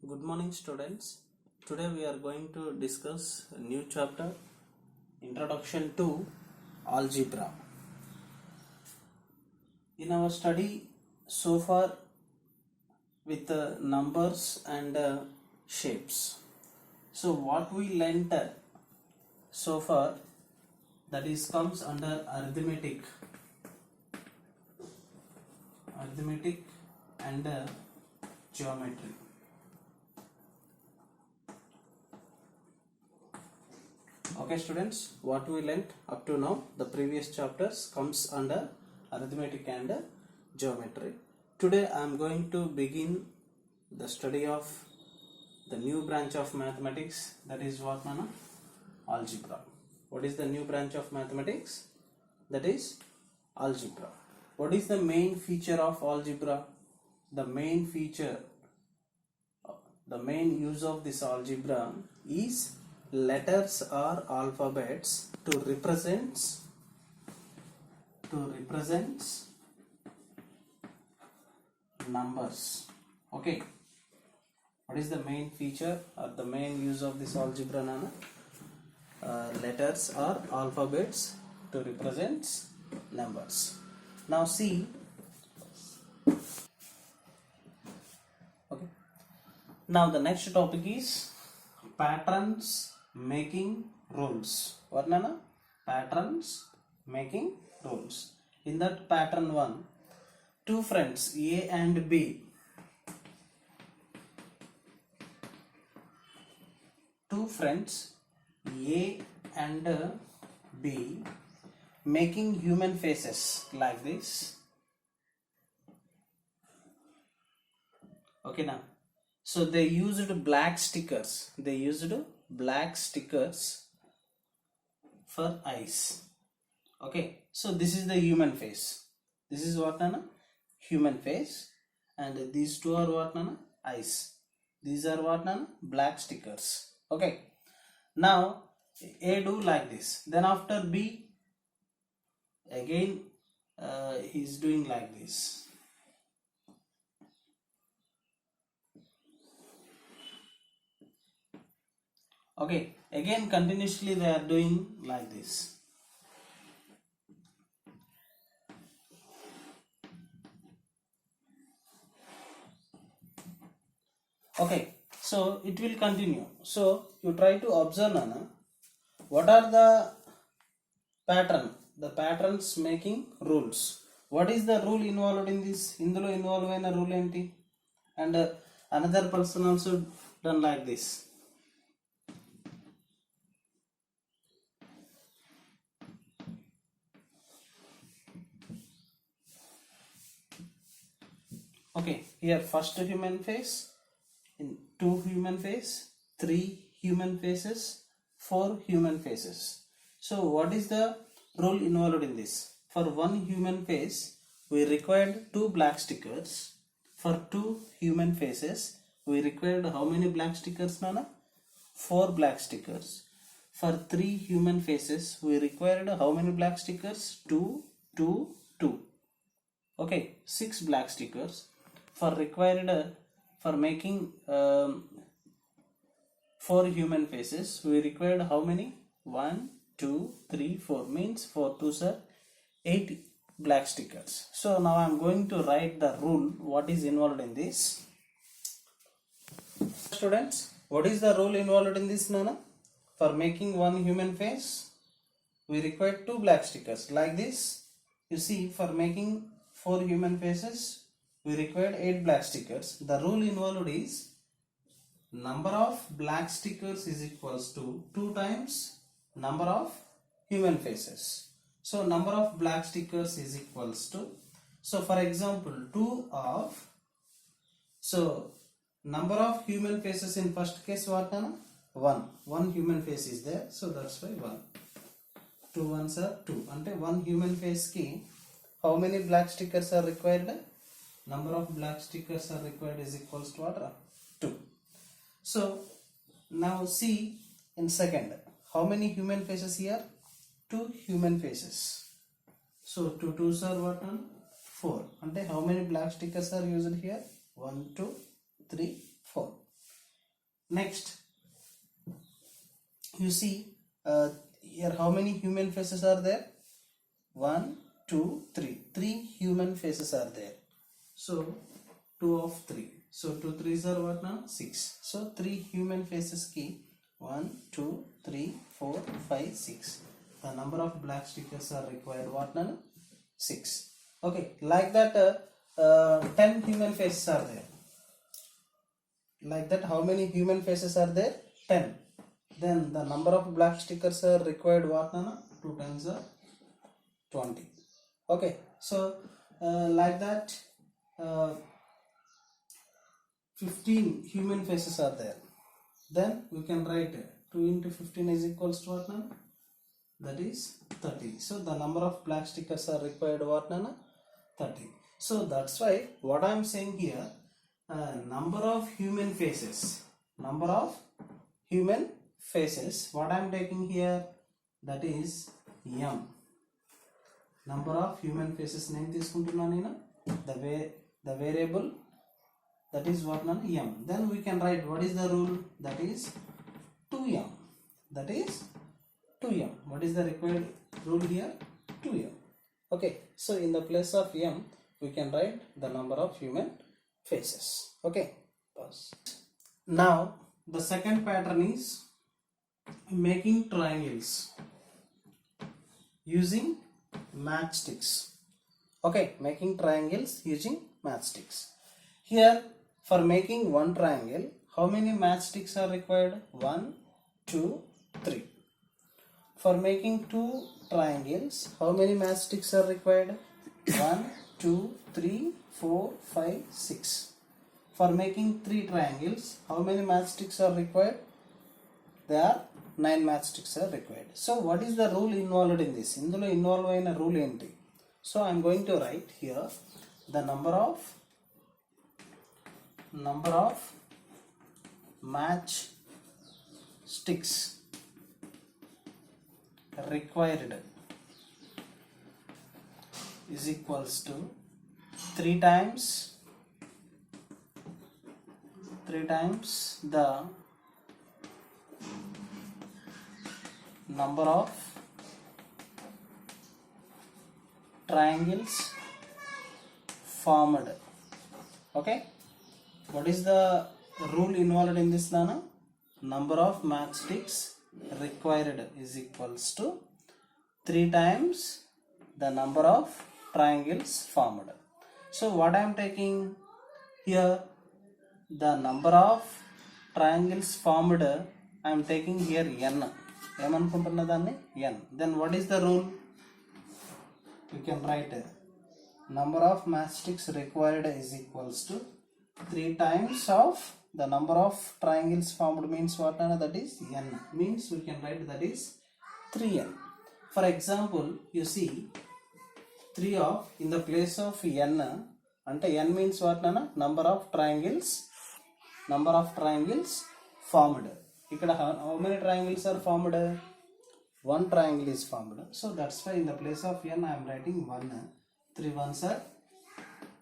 Good morning, students. Today we are going to discuss a new chapter, Introduction to Algebra. In our study so far with numbers and shapes, so what we learnt so far, that is comes under arithmetic and geometry. Okay students, what we learnt up to now, the previous chapters comes under arithmetic and geometry. Today I am going to begin the study of the new branch of mathematics, that is what, Nana? Algebra. What is the new branch of mathematics? That is algebra. What is the main feature of algebra? The main use of this algebra is letters or alphabets to represent numbers. Okay, what is the main feature or the main use of this algebra, Nana? Letters or alphabets to represent numbers. Now see, okay, now the next topic is patterns making rules. What, Nana? Patterns making rules. In that pattern 1, two friends A and B, A and B making human faces like this. Okay, now so they used black stickers. For eyes. Okay, so this is the human face. This is what, Nana? Human face. And these two are what, Nana? Eyes. These are what, Nana? Black stickers. Okay, now A do like this. Then after B, again he is doing like this. Okay, again continuously they are doing like this. Okay, so it will continue. So you try to observe, Nana, what are the patterns making rules. What is the rule involved in this? Indulo involve aina rule enti? And another person also done like this. Okay, here first human face, in 2 human face, 3 human faces, 4 human faces. So what is the rule involved in this? For 1 human face, we required 2 black stickers. For 2 human faces, we required how many black stickers, Nana? 4 black stickers. For 3 human faces, we required how many black stickers? 2, 2, 2. Okay, 6 black stickers. For making 4 human faces, we required how many? 1, 2, 3, 4. Means 4 2s are 8 black stickers. So now I am going to write the rule. What is involved in this? Students, what is the rule involved in this, Nana? For making 1 human face, we require 2 black stickers. Like this, you see, for making 4 human faces, we required 8 black stickers. The rule involved is number of black stickers is equals to 2 times number of human faces. So number of black stickers is equals to, so for example, so number of human faces in first case what, Nana? 1. 1 human face is there, so that's why 1. 2 ones are 2. Ante 1 human face ki how many black stickers are required? Number of black stickers are required is equals to what? 2. So now see in second, how many human faces here? 2 human faces. So 2 2s are what, 4. Ante how many black stickers are used here? 1 2 3 4. Next, you see here how many human faces are there? 1, 2, 3. 3 human faces are there. So 2 of 3. So 2 3s are what now? 6. So 3 human faces ki 1, 2, 3, 4, 5, 6. The number of black stickers are required what now? 6. Okay, like that 10 human faces are there. Like that, how many human faces are there? 10. Then the number of black stickers are required what now? 2 times 20. Okay, so like that 15 human faces are there. Then we can write 2 into 15 is equals to what now? That is 30. So the number of black stickers are required what now? 30. So that's why what I am saying here, number of human faces, what I am taking here, that is m. Number of human faces name తీసుకుంటున్నా నేను, the variable, that is what now? M. Then we can write what is the rule, that is 2m. That is 2m. What is the required rule here? 2m. Okay, so in the place of m we can write the number of human faces. Okay, pause. Now the second pattern is making triangles using matchsticks. Okay, making triangles using matchsticks. Here for making one triangle, how many matchsticks are required? 1, 2, 3. For making two triangles, how many matchsticks are required? 1, 2, 3, 4, 5, 6. For making 3 triangles, how many matchsticks are required? There are 9 matchsticks are required. So what is the rule involved in this? Indulo involve aina rule enti? So I am going to write here the number of matchsticks required is equals to 3 times the number of triangles formed. Okay, what is the rule involved in this, Nana? Number of matchsticks required is equals to 3 times the number of triangles formed. So what I am taking here, the number of triangles formed, I am taking here n. ఏమనుకుంటున్నా దాన్ని? n. Then what is the rule? We can write number of matchsticks required is equals to 3 times of the number of triangles formed means what? That is n. Means we can write that is 3n. For example, you see 3 of in the place of n, ante n means what? Number of triangles formed. Ikkada how many triangles are formed? 1 triangle is formed. So that's why in the place of n I am writing 1. 3 ones are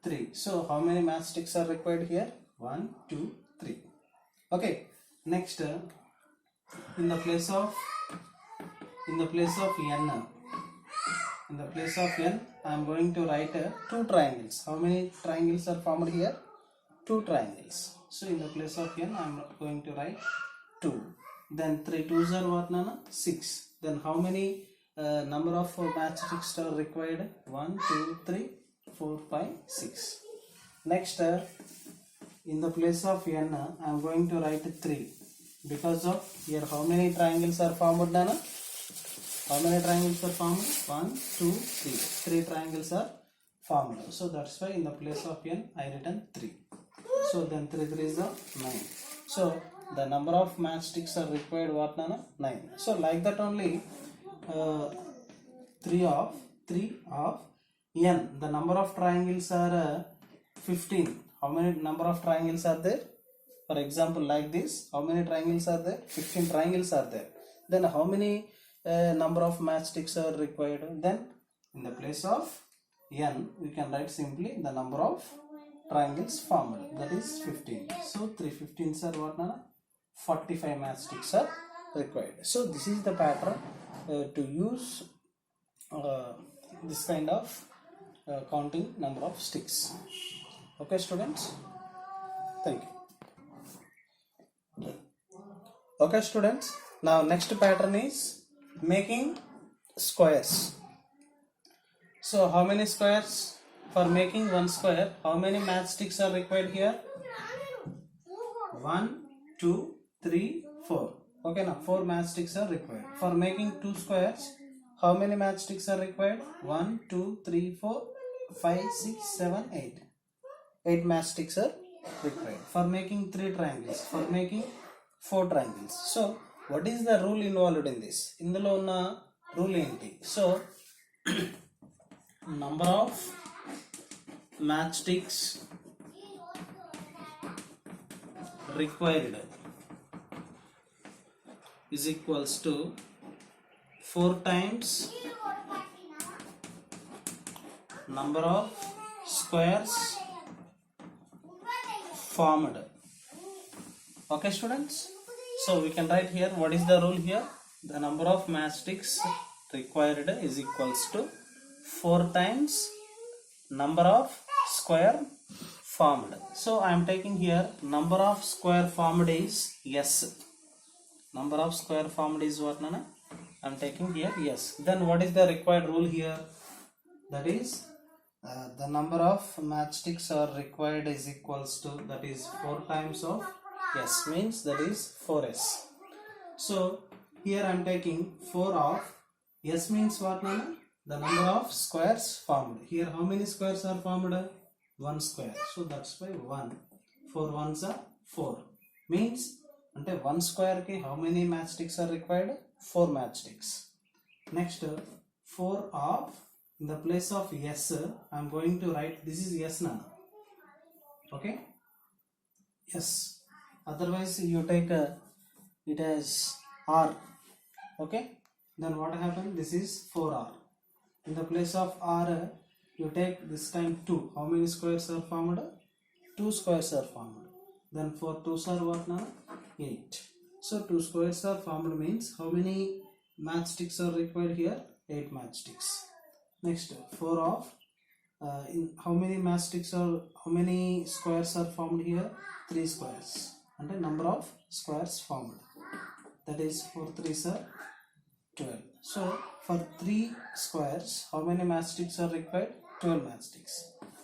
3. So how many matchsticks are required here? 1, 2, 3. Okay, next in the place of n I am going to write 2 triangles. How many triangles are formed here? 2 triangles. So in the place of n I am going to write 2. Then 3 2s are what, Nana? 6. Then how many number of matchsticks are required? 1, 2, 3, 4, 5, 6. Next in the place of n I am going to write 3 because of here how many triangles are formed, Nana? How many triangles are formed? 1, 2, 3. 3 triangles are formed. So that's why in the place of n I written 3. So then 3 3 is 9. So the number of matchsticks are required what, Nana? 9. So like that only 3 of n. The number of triangles are 15. How many number of triangles are there? For example, like this, how many triangles are there? 15 triangles are there. Then how many number of matchsticks are required? Then in the place of n we can write simply the number of triangles formed, that is 15. So 3 15s are what, Nana? 45 matchsticks are required. So this is the pattern to use this kind of counting number of sticks. Okay students, thank you. Okay students, now next pattern is making squares. So how many squares? For making one square, how many matchsticks are required here? 1, 2, 3, 4. Okay, now 4 matchsticks are required. For making 2 squares, how many matchsticks are required? 1, 2, 3, 4, 5, 6, 7, 8. 8 matchsticks are required. For making 3 triangles, for making 4 triangles. So what is the rule involved in this? Indulo unna rule enti? So number of matchsticks required is equals to 4 times number of squares formed. Okay students, so we can write here what is the rule here. The number of matchsticks required is equals to 4 times number of square formed. So I am taking here number of square formed is S. Number of square formed is what, Nana? I am taking here yes. Then what is the required rule here? That is the number of matchsticks are required is equals to, that is 4 times of S, means that is 4S. So here I am taking 4 of S means what, Nana? The number of squares formed. Here how many squares are formed? 1 square. So that's why 1. 4 ones are 4. Means ante 1 square ki how many matchsticks are required? 4 matchsticks. Next 4 of, in the place of S I am going to write, this is S Nana. Okay? Yes. Otherwise you take it as R. Okay? Then what happened? This is 4R. In the place of R you take this time 2. How many squares are formed? 2 squares are formed. Then 4 2s are what now? 8. So 2 squares are formed means how many matchsticks are required here? 8 matchsticks. Next 4 of in how many matchsticks are, how many squares are formed here? 3 squares. And the number of squares formed, that is 4 3s are 12. So for 3 squares how many matchsticks are required? 12 matchsticks.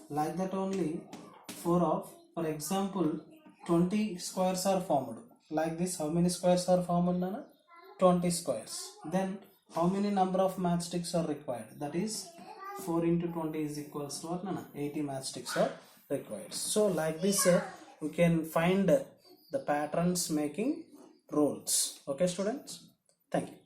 Like that only 4 of, for example 20 squares are formed. Like this how many squares are formed, Nana? 20 squares. Then how many number of matchsticks are required? That is 4 into 20 is equals to what, Nana? 80 matchsticks are required. So like this we can find the patterns making rules. Okay students, thank you.